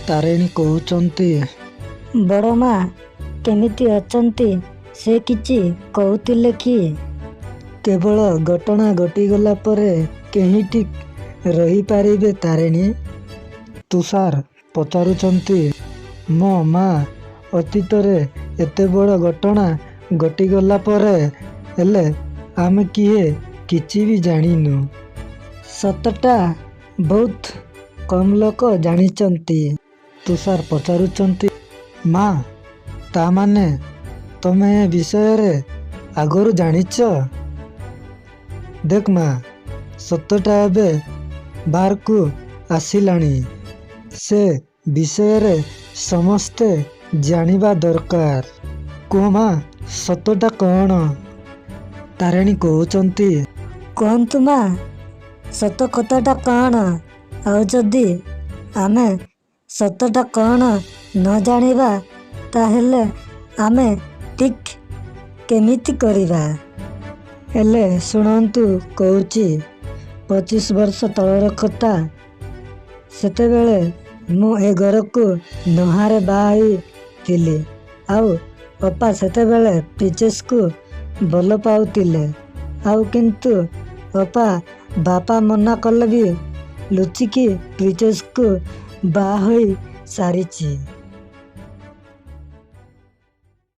ତାରିଣୀ କହୁଛନ୍ତି। ବଡ଼ ମା କେମିତି ଅଛନ୍ତି ସେ କିଛି କହୁଥିଲେ କି? କେବଳ ଘଟଣା ଘଟିଗଲା ପରେ କେହିଟି ରହିପାରିବେ ତାରିଣୀ? ତୁଷାର ପଚାରୁଛନ୍ତି। ମୋ ମା ଅତୀତରେ ଏତେ ବଡ଼ ଘଟଣା ଘଟିଗଲା ପରେ ହେଲେ ଆମେ କିଏ କିଛି ବି ଜାଣିନୁ। ସତଟା ବହୁତ କମ୍ ଲୋକ ଜାଣିଛନ୍ତି। ତୁଷାର ପଚାରୁଛନ୍ତି। ମା ତାମାନେ ତମେ ଏ ବିଷୟରେ ଆଗରୁ ଜାଣିଛ? ଦେଖ ମା, ସତଟା ଏବେ ବାହାରକୁ ଆସିଲାଣି। ସେ ବିଷୟରେ ସମସ୍ତେ ଜାଣିବା ଦରକାର। କୁହ ମା, ସତଟା କ'ଣ? ତାରିଣୀ କହୁଛନ୍ତି। କୁହନ୍ତୁ ମା, ସତ କଥାଟା କ'ଣ? ଆଉ ଯଦି ଆମେ ସତଟା କ'ଣ ନ ଜାଣିବା ତାହେଲେ ଆମେ ଠିକ୍ କେମିତି କରିବା? ହେଲେ ଶୁଣନ୍ତୁ କହୁଛି। 25 ବର୍ଷ ତଳର କଥା। ସେତେବେଳେ ମୁଁ ଏ ଘରକୁ ନୂଆରେ ବାହା ହେଇଥିଲି। ଆଉ ଅପା ସେତେବେଳେ ପ୍ରିନ୍ସେସକୁ ଭଲ ପାଉଥିଲେ। ଆଉ କିନ୍ତୁ ଅପା ବାପା ମନା କଲେ ବି ଲୁଚିକି ପ୍ରିନ୍ସେସକୁ ବାହା ହୋଇ ସାରିଛି।